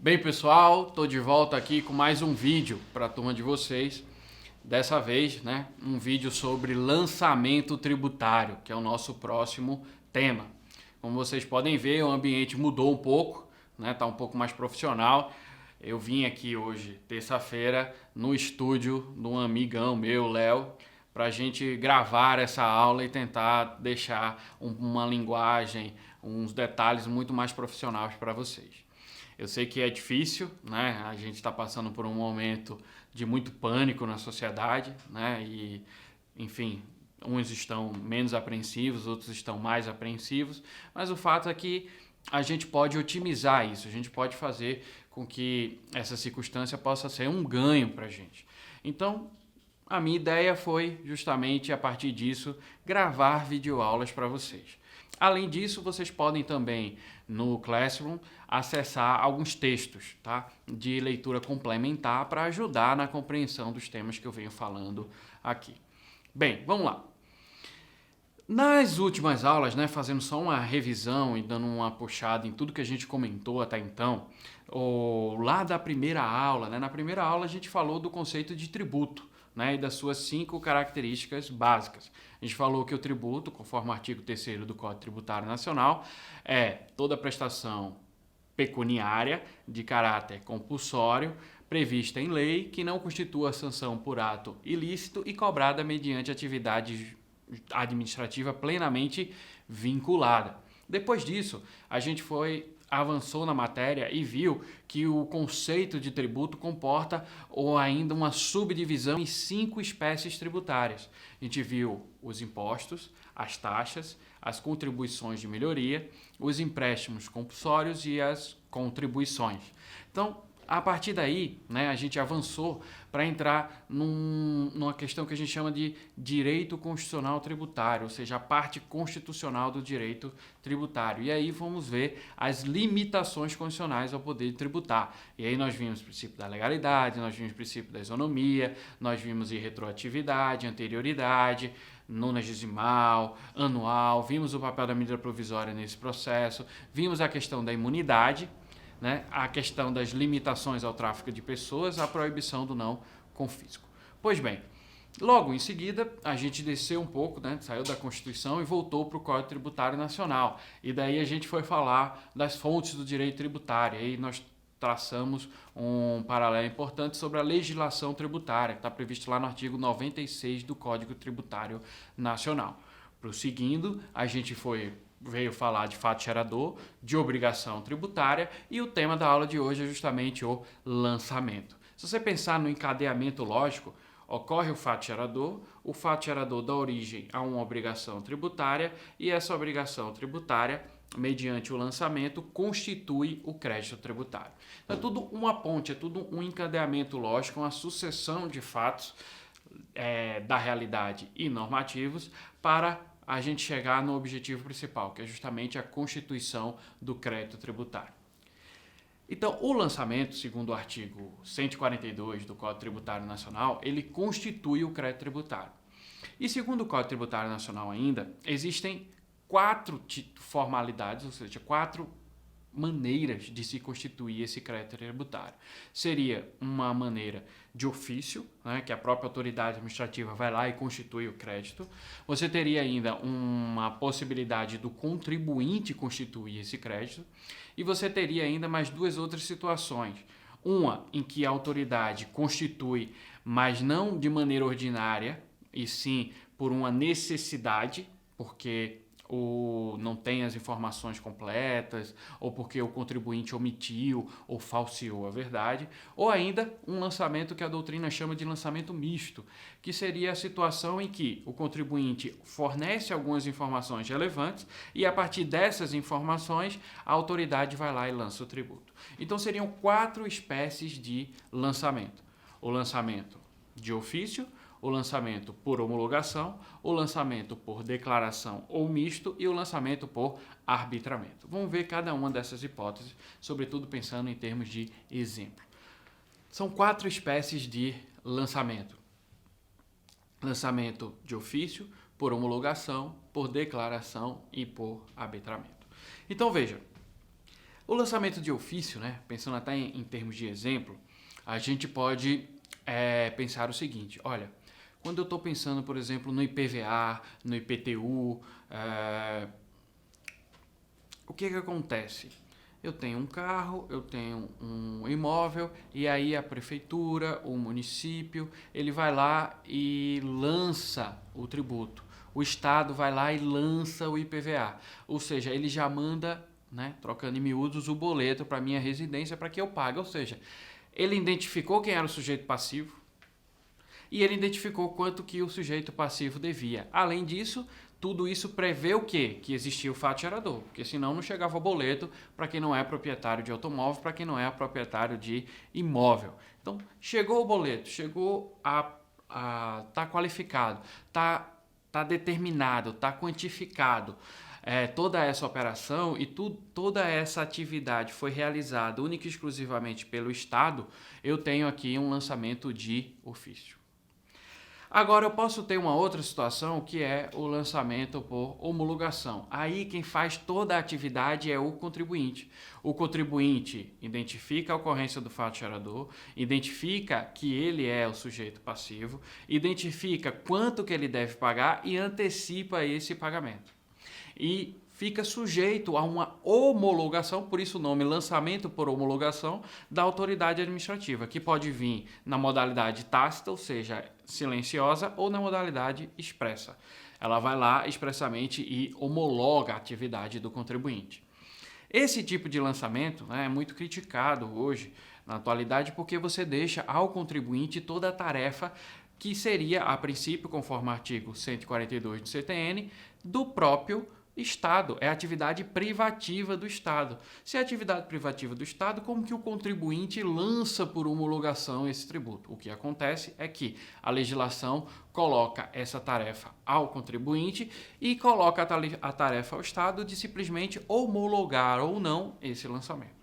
Bem, pessoal, estou de volta aqui com mais um vídeo para a turma de vocês. Dessa vez, um vídeo sobre lançamento tributário, que é o nosso próximo tema. Como vocês podem ver, o ambiente mudou um pouco, tá um pouco mais profissional. Eu vim aqui hoje, terça-feira, no estúdio de um amigão meu, Léo, para a gente gravar essa aula e tentar deixar uma linguagem, uns detalhes muito mais profissionais para vocês. Eu sei que é difícil, A gente está passando por um momento de muito pânico na sociedade, E, enfim, uns estão menos apreensivos, outros estão mais apreensivos, mas o fato é que a gente pode otimizar isso, a gente pode fazer com que essa circunstância possa ser um ganho para a gente. Então, a minha ideia foi justamente a partir disso gravar videoaulas para vocês. Além disso, vocês podem também no Classroom acessar alguns textos, de leitura complementar para ajudar na compreensão dos temas que eu venho falando aqui. Bem, vamos lá. Nas últimas aulas, fazendo só uma revisão e dando uma puxada em tudo que a gente comentou até então, lá da primeira aula, na primeira aula a gente falou do conceito de tributo, e das suas 5 características básicas. A gente falou que o tributo, conforme o artigo 3º do Código Tributário Nacional, é toda prestação pecuniária de caráter compulsório, prevista em lei, que não constitua sanção por ato ilícito e cobrada mediante atividade administrativa plenamente vinculada. Depois disso, a gente avançou na matéria e viu que o conceito de tributo comporta ou ainda uma subdivisão em 5 espécies tributárias. A gente viu os impostos, as taxas, as contribuições de melhoria, os empréstimos compulsórios e as contribuições. Então, a partir daí, a gente avançou para entrar numa questão que a gente chama de direito constitucional tributário, ou seja, a parte constitucional do direito tributário. E aí vamos ver as limitações constitucionais ao poder tributar. E aí nós vimos o princípio da legalidade, nós vimos o princípio da isonomia, nós vimos retroatividade, anterioridade, nonagesimal, anual, vimos o papel da medida provisória nesse processo, vimos a questão da imunidade, a questão das limitações ao tráfico de pessoas, a proibição do não confisco. Pois bem, logo em seguida, a gente desceu um pouco, saiu da Constituição e voltou para o Código Tributário Nacional. E daí a gente foi falar das fontes do direito tributário. Aí nós traçamos um paralelo importante sobre a legislação tributária, que está previsto lá no artigo 96 do Código Tributário Nacional. Prosseguindo, a gente veio falar de fato gerador, de obrigação tributária, e o tema da aula de hoje é justamente o lançamento. Se você pensar no encadeamento lógico, ocorre o fato gerador dá origem a uma obrigação tributária, e essa obrigação tributária, mediante o lançamento, constitui o crédito tributário. Então é tudo uma ponte, é tudo um encadeamento lógico, uma sucessão de fatos da realidade e normativos para a gente chegar no objetivo principal, que é justamente a constituição do crédito tributário. Então, o lançamento, segundo o artigo 142 do Código Tributário Nacional, ele constitui o crédito tributário. E segundo o Código Tributário Nacional ainda, existem 4 formalidades, ou seja, 4 maneiras de se constituir esse crédito tributário. Seria uma maneira de ofício, que a própria autoridade administrativa vai lá e constitui o crédito. Você teria ainda uma possibilidade do contribuinte constituir esse crédito. E você teria ainda mais 2 outras situações. Uma em que a autoridade constitui, mas não de maneira ordinária, e sim por uma necessidade, porque não tem as informações completas, ou porque o contribuinte omitiu ou falseou a verdade, ou ainda um lançamento que a doutrina chama de lançamento misto, que seria a situação em que o contribuinte fornece algumas informações relevantes e a partir dessas informações a autoridade vai lá e lança o tributo. Então seriam 4 espécies de lançamento. O lançamento de ofício, o lançamento por homologação, o lançamento por declaração ou misto e o lançamento por arbitramento. Vamos ver cada uma dessas hipóteses, sobretudo pensando em termos de exemplo. São 4 espécies de lançamento. Lançamento de ofício, por homologação, por declaração e por arbitramento. Então veja, O lançamento de ofício, né, pensando até em termos de exemplo, a gente pode pensar o seguinte, olha, quando eu estou pensando, por exemplo, no IPVA, no IPTU, o que acontece? Eu tenho um carro, eu tenho um imóvel e aí a prefeitura, o município, ele vai lá e lança o tributo. O Estado vai lá e lança o IPVA. Ou seja, ele já manda, né, trocando em miúdos, o boleto para minha residência para que eu pague. Ou seja, ele identificou quem era o sujeito passivo e ele identificou quanto que o sujeito passivo devia. Além disso, tudo isso prevê o quê? Que existia o fato gerador, porque senão não chegava o boleto para quem não é proprietário de automóvel, para quem não é proprietário de imóvel. Então, chegou o boleto, chegou tá qualificado, tá determinado, tá quantificado. Toda essa operação e toda essa atividade foi realizada única e exclusivamente pelo Estado, eu tenho aqui um lançamento de ofício. Agora eu posso ter uma outra situação que é o lançamento por homologação. Aí quem faz toda a atividade é o contribuinte. O contribuinte identifica a ocorrência do fato gerador, identifica que ele é o sujeito passivo, identifica quanto que ele deve pagar e antecipa esse pagamento. E fica sujeito a uma homologação, por isso o nome lançamento por homologação, da autoridade administrativa, que pode vir na modalidade tácita, ou seja, silenciosa, ou na modalidade expressa. Ela vai lá expressamente e homologa a atividade do contribuinte. Esse tipo de lançamento, né, é muito criticado hoje, na atualidade, porque você deixa ao contribuinte toda a tarefa que seria, a princípio, conforme o artigo 142 do CTN, do próprio Estado, é atividade privativa do Estado. Se é atividade privativa do Estado, como que o contribuinte lança por homologação esse tributo? O que acontece é que a legislação coloca essa tarefa ao contribuinte e coloca a tarefa ao Estado de simplesmente homologar ou não esse lançamento.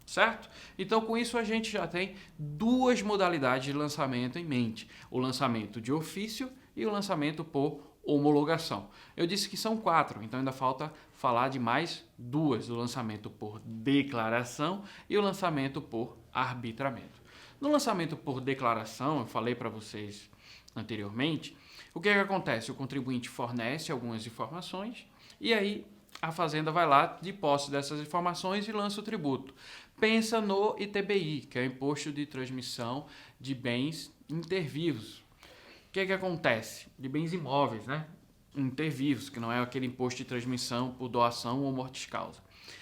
Certo? Então, com isso, a gente já tem duas modalidades de lançamento em mente: o lançamento de ofício e o lançamento por homologação. Eu disse que são 4, então ainda falta falar de mais duas: o lançamento por declaração e o lançamento por arbitramento. No lançamento por declaração, eu falei para vocês anteriormente, o que acontece? O contribuinte fornece algumas informações e aí a Fazenda vai lá, de posse dessas informações, e lança o tributo. Pensa no ITBI, que é o Imposto de Transmissão de Bens Intervivos. O que acontece? De bens imóveis, né? Intervivos, que não é aquele imposto de transmissão por doação ou mortis-causa.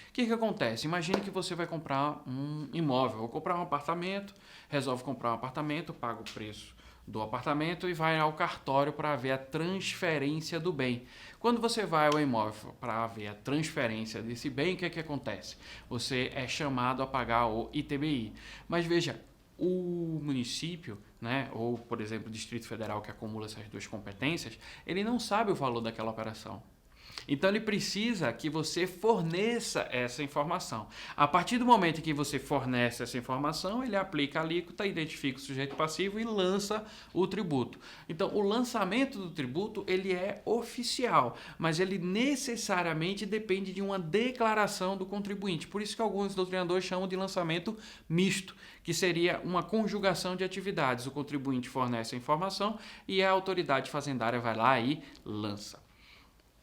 O que acontece? Imagine que você vai comprar um imóvel, ou comprar um apartamento, resolve comprar um apartamento, paga o preço do apartamento e vai ao cartório para ver a transferência do bem. Quando você vai ao imóvel para ver a transferência desse bem, o que acontece? Você é chamado a pagar o ITBI. Mas veja, o município, né, ou, por exemplo, o Distrito Federal, que acumula essas duas competências, ele não sabe o valor daquela operação. Então, ele precisa que você forneça essa informação. A partir do momento em que você fornece essa informação, ele aplica a alíquota, identifica o sujeito passivo e lança o tributo. Então, o lançamento do tributo, ele é oficial, mas ele necessariamente depende de uma declaração do contribuinte. Por isso que alguns doutrinadores chamam de lançamento misto, que seria uma conjugação de atividades. O contribuinte fornece a informação e a autoridade fazendária vai lá e lança.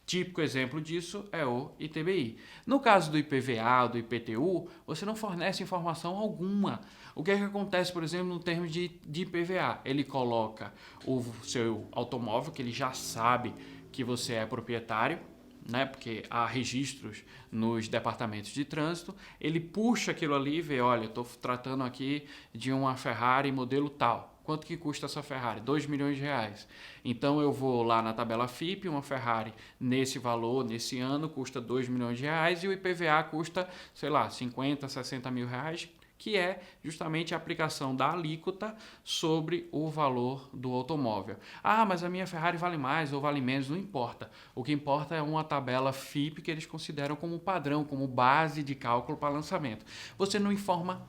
Típico exemplo disso é o ITBI. No caso do IPVA, do IPTU, você não fornece informação alguma. O que acontece, por exemplo, no termo de IPVA? Ele coloca o seu automóvel, que ele já sabe que você é proprietário, né? Porque há registros nos departamentos de trânsito, ele puxa aquilo ali e vê, olha, estou tratando aqui de uma Ferrari modelo tal. Quanto que custa essa Ferrari? 2 milhões de reais. Então eu vou lá na tabela FIP, uma Ferrari nesse valor, nesse ano, custa 2 milhões de reais e o IPVA custa, sei lá, 50, 60 mil reais, que é justamente a aplicação da alíquota sobre o valor do automóvel. Ah, mas a minha Ferrari vale mais ou vale menos, não importa. O que importa é uma tabela FIP que eles consideram como padrão, como base de cálculo para lançamento. Você não informa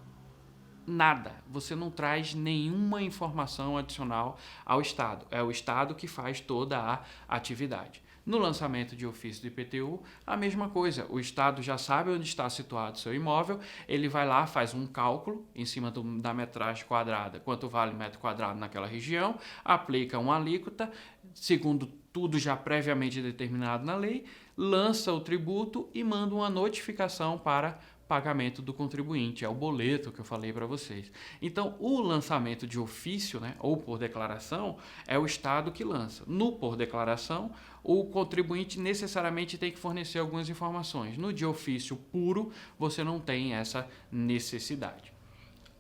nada, você não traz nenhuma informação adicional ao Estado. É o Estado que faz toda a atividade. No lançamento de ofício do IPTU, a mesma coisa. O Estado já sabe onde está situado o seu imóvel, ele vai lá, faz um cálculo em cima da metragem quadrada, quanto vale metro quadrado naquela região, aplica uma alíquota, segundo tudo já previamente determinado na lei, lança o tributo e manda uma notificação para pagamento do contribuinte, é o boleto que eu falei para vocês. Então, o lançamento de ofício, né, ou por declaração, é o Estado que lança. No por declaração, o contribuinte necessariamente tem que fornecer algumas informações. No de ofício puro, você não tem essa necessidade.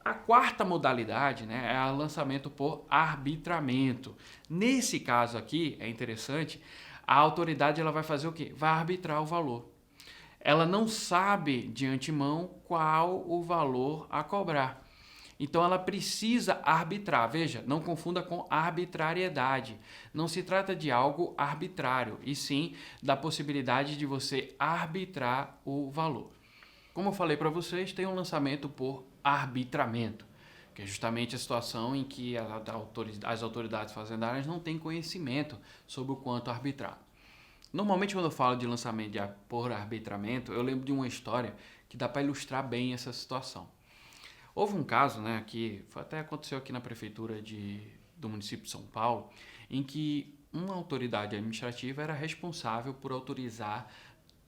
A quarta modalidade, né, é o lançamento por arbitramento. Nesse caso aqui, é interessante, a autoridade ela vai fazer o quê? Vai arbitrar o valor. Ela não sabe de antemão qual o valor a cobrar. Então ela precisa arbitrar. Veja, não confunda com arbitrariedade. Não se trata de algo arbitrário, e sim da possibilidade de você arbitrar o valor. Como eu falei para vocês, tem um lançamento por arbitramento, que é justamente a situação em que as autoridades fazendárias não têm conhecimento sobre o quanto arbitrar. Normalmente, quando eu falo de lançamento por arbitramento, eu lembro de uma história que dá para ilustrar bem essa situação. Houve um caso, né, que até aconteceu aqui na prefeitura do município de São Paulo, em que uma autoridade administrativa era responsável por autorizar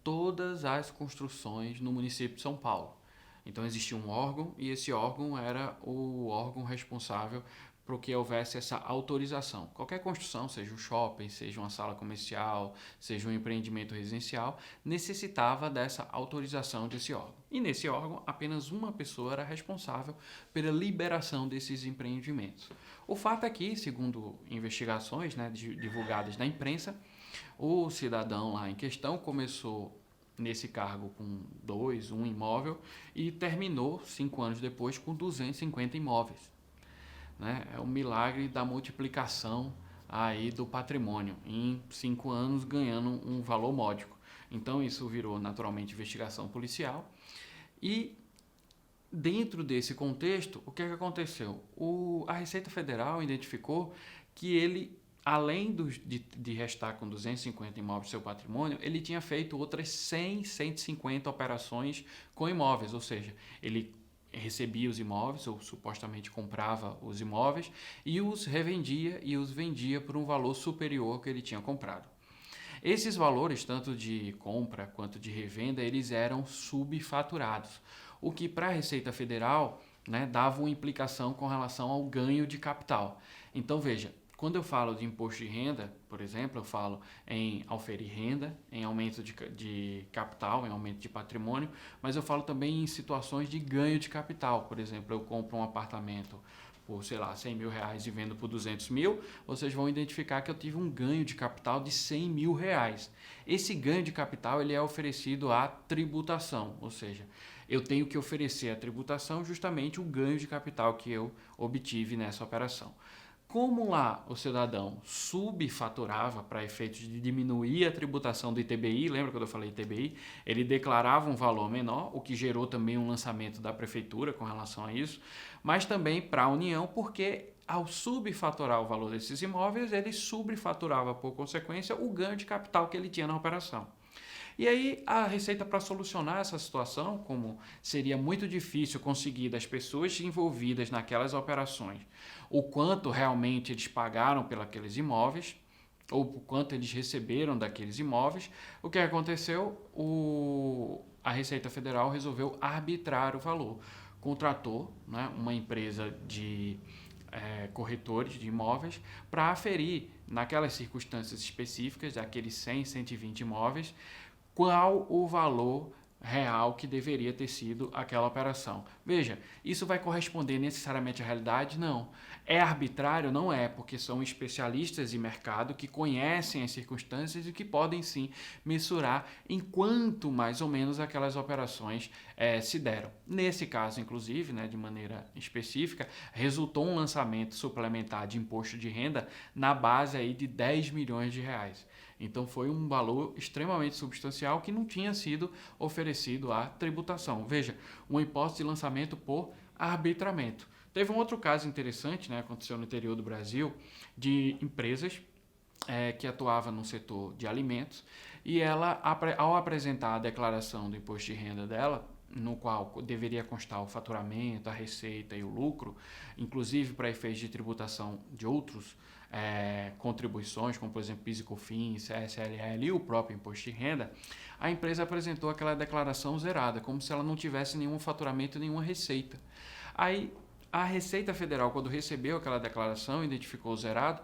todas as construções no município de São Paulo. Então existia um órgão e esse órgão era o órgão responsável para que houvesse essa autorização. Qualquer construção, seja um shopping, seja uma sala comercial, seja um empreendimento residencial, necessitava dessa autorização desse órgão. E nesse órgão, apenas uma pessoa era responsável pela liberação desses empreendimentos. O fato é que, segundo investigações, né, divulgadas na imprensa, o cidadão lá em questão começou nesse cargo com um imóvel e terminou 5 anos depois com 250 imóveis. Né? É um milagre da multiplicação aí do patrimônio, em 5 anos ganhando um valor módico. Então isso virou naturalmente investigação policial e dentro desse contexto, o que aconteceu? A Receita Federal identificou que ele, além de restar com 250 imóveis do seu patrimônio, ele tinha feito outras 150 operações com imóveis, ou seja, ele recebia os imóveis, ou supostamente comprava os imóveis, e os revendia e os vendia por um valor superior ao que ele tinha comprado. Esses valores, tanto de compra quanto de revenda, eles eram subfaturados, o que para a Receita Federal, né, dava uma implicação com relação ao ganho de capital. Então veja, quando eu falo de imposto de renda, por exemplo, eu falo em auferir renda, em aumento de capital, em aumento de patrimônio, mas eu falo também em situações de ganho de capital. Por exemplo, eu compro um apartamento por, sei lá, 100 mil reais e vendo por 200 mil, vocês vão identificar que eu tive um ganho de capital de 100 mil reais. Esse ganho de capital ele é oferecido à tributação, ou seja, eu tenho que oferecer à tributação justamente o ganho de capital que eu obtive nessa operação. Como lá o cidadão subfaturava para efeitos de diminuir a tributação do ITBI, lembra quando eu falei ITBI? Ele declarava um valor menor, o que gerou também um lançamento da prefeitura com relação a isso, mas também para a União, porque ao subfaturar o valor desses imóveis, ele subfaturava por consequência o ganho de capital que ele tinha na operação. E aí a Receita, para solucionar essa situação, como seria muito difícil conseguir das pessoas envolvidas naquelas operações o quanto realmente eles pagaram pelos imóveis, ou o quanto eles receberam daqueles imóveis, o que aconteceu? A Receita Federal resolveu arbitrar o valor. Contratou, né, uma empresa de corretores de imóveis para aferir, naquelas circunstâncias específicas, daqueles 100, 120 imóveis, qual o valor real que deveria ter sido aquela operação. Veja, isso vai corresponder necessariamente à realidade? Não. É arbitrário? Não é, porque são especialistas de mercado que conhecem as circunstâncias e que podem sim mensurar em quanto mais ou menos aquelas operações se deram. Nesse caso, inclusive, né, de maneira específica, resultou um lançamento suplementar de imposto de renda na base aí de 10 milhões de reais. Então foi um valor extremamente substancial que não tinha sido oferecido à tributação. Veja, uma hipótese de lançamento por arbitramento. Teve um outro caso interessante, né, aconteceu no interior do Brasil, de empresas que atuava no setor de alimentos, e ela, ao apresentar a declaração do imposto de renda dela, no qual deveria constar o faturamento, a receita e o lucro, inclusive para efeitos de tributação de outros contribuições, como por exemplo PIS e COFINS, CSLL e o próprio imposto de renda, a empresa apresentou aquela declaração zerada, como se ela não tivesse nenhum faturamento, nenhuma receita. Aí a Receita Federal, quando recebeu aquela declaração, identificou o zerado,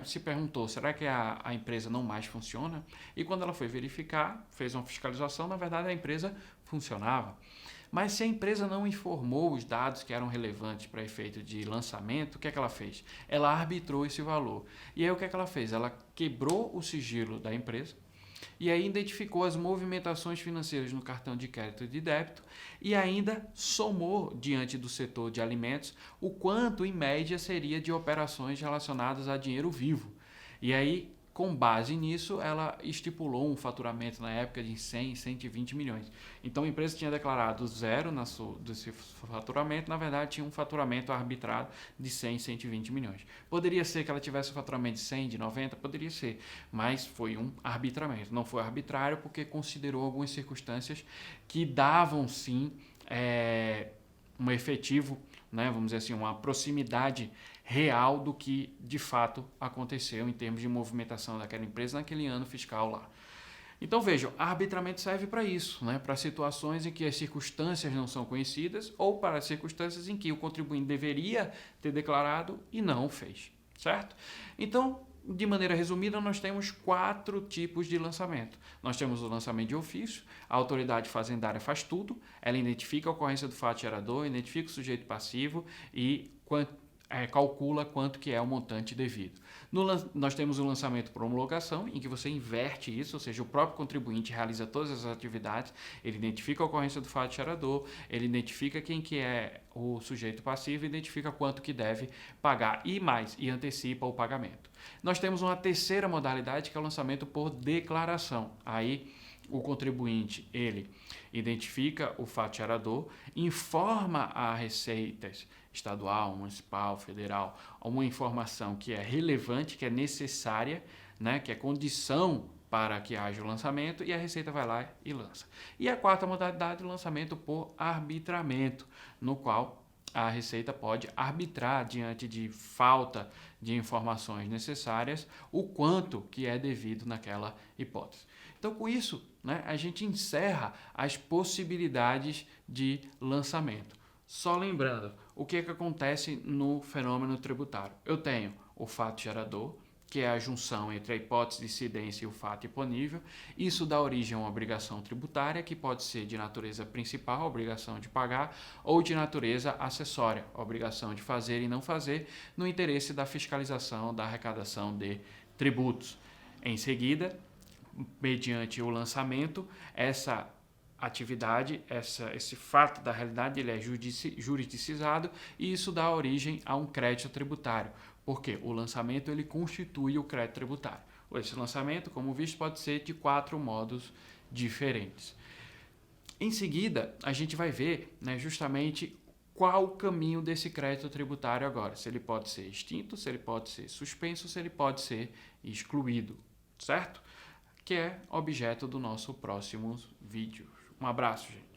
se perguntou, será que a empresa não mais funciona? E quando ela foi verificar, fez uma fiscalização, na verdade a empresa funcionava. Mas se a empresa não informou os dados que eram relevantes para efeito de lançamento, o que é que ela fez? Ela arbitrou esse valor. E aí o que é que ela fez? Ela quebrou o sigilo da empresa, e aí identificou as movimentações financeiras no cartão de crédito e de débito e ainda somou, diante do setor de alimentos, o quanto, em média, seria de operações relacionadas a dinheiro vivo. E aí, com base nisso, ela estipulou um faturamento na época de 100, 120 milhões. Então, a empresa tinha declarado zero desse faturamento, na verdade, tinha um faturamento arbitrado de 100, 120 milhões. Poderia ser que ela tivesse um faturamento de 100, de 90, poderia ser, mas foi um arbitramento. Não foi arbitrário porque considerou algumas circunstâncias que davam, sim, um efetivo, vamos dizer assim, uma proximidade real do que de fato aconteceu em termos de movimentação daquela empresa naquele ano fiscal lá. Então vejam, arbitramento serve para isso, para situações em que as circunstâncias não são conhecidas ou para circunstâncias em que o contribuinte deveria ter declarado e não fez, certo? Então, de maneira resumida, nós temos 4 tipos de lançamento. Nós temos o lançamento de ofício, a autoridade fazendária faz tudo, ela identifica a ocorrência do fato gerador, identifica o sujeito passivo e calcula quanto que é o montante devido. Nós temos o lançamento por homologação, em que você inverte isso, ou seja, o próprio contribuinte realiza todas as atividades, ele identifica a ocorrência do fato gerador, ele identifica quem que é o sujeito passivo, identifica quanto que deve pagar e antecipa o pagamento. Nós temos uma terceira modalidade, que é o lançamento por declaração. Aí o contribuinte, ele identifica o fato gerador, informa a Receitas estadual, municipal, federal, uma informação que é relevante, que é necessária, que é condição para que haja o lançamento, e a Receita vai lá e lança. E a quarta modalidade, o lançamento por arbitramento, no qual a Receita pode arbitrar, diante de falta de informações necessárias, o quanto que é devido naquela hipótese. Então, com isso, a gente encerra as possibilidades de lançamento. Só lembrando, o que acontece no fenômeno tributário? Eu tenho o fato gerador, que é a junção entre a hipótese de incidência e o fato imponível. Isso dá origem a uma obrigação tributária, que pode ser de natureza principal, a obrigação de pagar, ou de natureza acessória, a obrigação de fazer e não fazer, no interesse da fiscalização da arrecadação de tributos. Em seguida, mediante o lançamento, essa atividade, esse fato da realidade, ele é juridicizado, e isso dá origem a um crédito tributário, porque o lançamento ele constitui o crédito tributário. Esse lançamento, como visto, pode ser de 4 modos diferentes. Em seguida, a gente vai ver justamente qual o caminho desse crédito tributário agora, se ele pode ser extinto, se ele pode ser suspenso, se ele pode ser excluído, certo? Que é objeto do nosso próximo vídeo. Um abraço, gente.